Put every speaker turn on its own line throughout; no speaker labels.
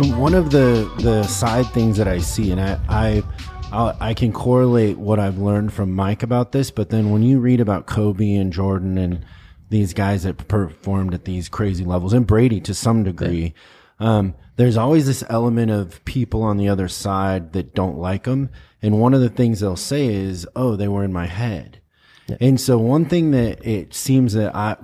One of the side things that I see, and I can correlate what I've learned from Mike about this, but then when you read about Kobe and Jordan and these guys that performed at these crazy levels, and Brady to some degree, there's always this element of people on the other side that don't like them. And one of the things they'll say is, oh, they were in my head. Yeah. And so one thing that it seems that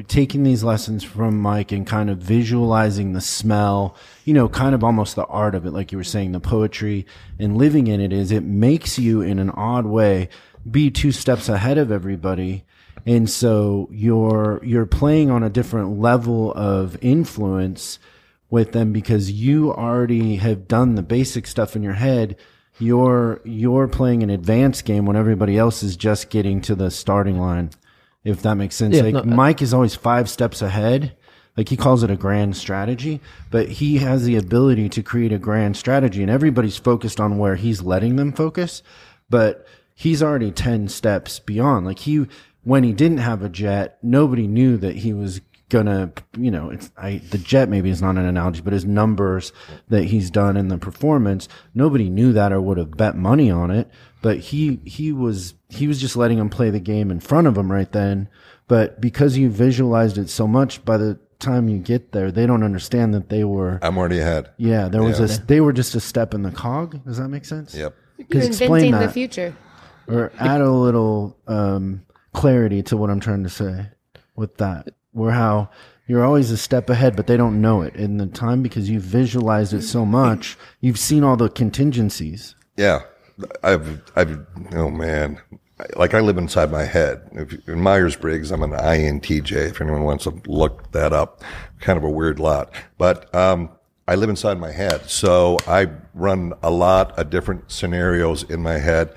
taking these lessons from Mike and kind of visualizing the smell, kind of almost the art of it, like you were saying, the poetry and living in it, is it makes you in an odd way be 2 steps ahead of everybody. And so you're playing on a different level of influence with them because you already have done the basic stuff in your head. You're playing an advanced game when everybody else is just getting to the starting line. If that makes sense. Yeah, Mike is always 5 steps ahead. Like he calls it a grand strategy, but he has the ability to create a grand strategy and everybody's focused on where he's letting them focus, but he's already 10 steps beyond. Like when he didn't have a jet, nobody knew that he was gonna, the jet maybe is not an analogy, but his numbers that he's done in the performance, nobody knew that or would have bet money on it. But he was just letting him play the game in front of him right then. But because you visualized it so much, by the time you get there, they don't understand that they were.
I'm already ahead.
Yeah, they were just a step in the cog. Does that make sense?
Yep.
You're inventing the future.
Or add a little clarity to what I'm trying to say with that. Where how you're always a step ahead, but they don't know it in the time because you've visualized it so much. You've seen all the contingencies.
Yeah. Oh man, like I live inside my head. In Myers-Briggs, I'm an INTJ. If anyone wants to look that up, kind of a weird lot. But I live inside my head, so I run a lot of different scenarios in my head,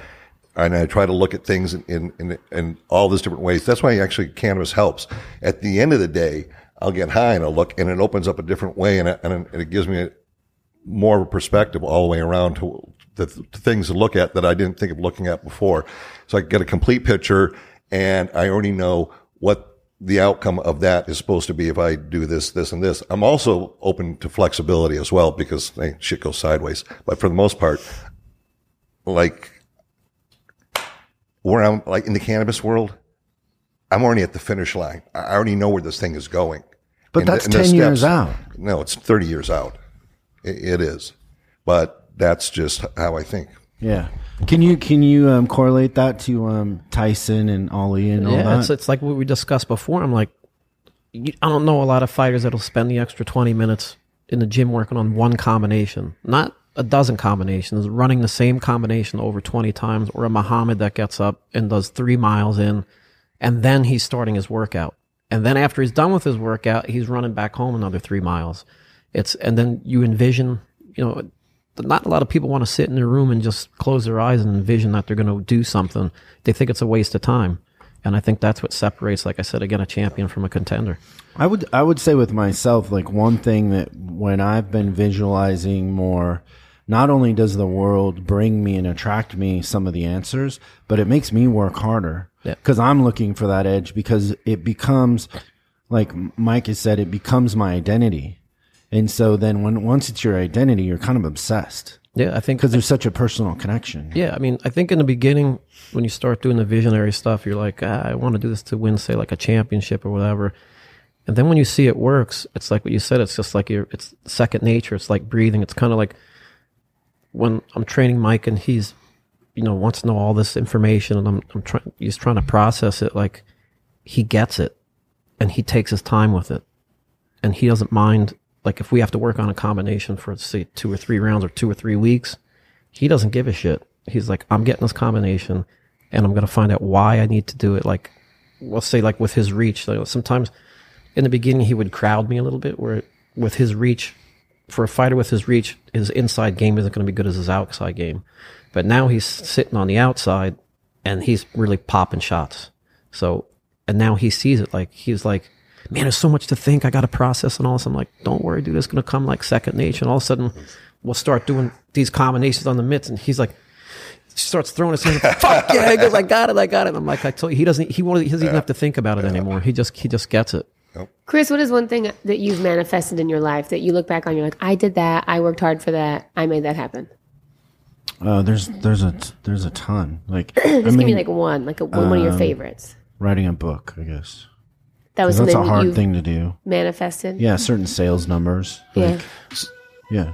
and I try to look at things in all these different ways. That's why actually cannabis helps. At the end of the day, I'll get high and I'll look, and it opens up a different way, and it gives me more of a perspective all the way around to the things to look at that I didn't think of looking at before. So I get a complete picture and I already know what the outcome of that is supposed to be if I do this, this, and this. I'm also open to flexibility as well because shit goes sideways. But for the most part, like where I'm like in the cannabis world, I'm already at the finish line. I already know where this thing is going.
But that's 10 years out.
No, it's 30 years out. It is. But that's just how I think.
Yeah. Can you correlate that to Tyson and Ali and all that?
Yeah, it's like what we discussed before. I'm like, I don't know a lot of fighters that'll spend the extra 20 minutes in the gym working on one combination, not a dozen combinations, running the same combination over 20 times, or a Muhammad that gets up and does 3 miles in, and then he's starting his workout. And then after he's done with his workout, he's running back home another 3 miles. And then you envision, not a lot of people want to sit in their room and just close their eyes and envision that they're going to do something. They think it's a waste of time. And I think that's what separates, like I said, again, a champion from a contender.
I would say with myself, like one thing that when I've been visualizing more, not only does the world bring me and attract me some of the answers, but it makes me work harder because I'm looking for that edge, because it becomes, like Mike has said, it becomes my identity. And so then once it's your identity, you're kind of obsessed.
Yeah, I think
because there's such a personal connection.
Yeah, I mean, I think in the beginning, when you start doing the visionary stuff, you're like, I want to do this to win, say, like a championship or whatever. And then when you see it works, it's like what you said. It's just like it's second nature. It's like breathing. It's kind of like when I'm training Mike and he's, wants to know all this information, and he's trying to process it. Like he gets it, and he takes his time with it, and he doesn't mind. Like if we have to work on a combination for, say, 2 or 3 rounds or 2 or 3 weeks, he doesn't give a shit. He's like, I'm getting this combination and I'm going to find out why I need to do it. Like, we'll say like with his reach, like sometimes in the beginning he would crowd me a little bit, where with his reach, for a fighter with his reach, his inside game isn't going to be good as his outside game. But now he's sitting on the outside and he's really popping shots. So, and now he sees it. Like, he's like, man, there's so much to think. I got to process and all this. I'm like, don't worry, dude. It's going to come like second nature. And all of a sudden, we'll start doing these combinations on the mitts. And he's like, starts throwing his hands. Fuck yeah! He goes, I got it. And I'm like, I told you, he doesn't even have to think about it anymore. He just gets it.
Chris, what is one thing that you've manifested in your life that you look back on, you're like, I did that, I worked hard for that, I made that happen?
There's a ton. Like,
Just give me like one of your favorites.
Writing a book, I guess.
That was
That's
something
a hard
that
thing to do.
Manifested.
Yeah, certain sales numbers.
Yeah.
Like, yeah.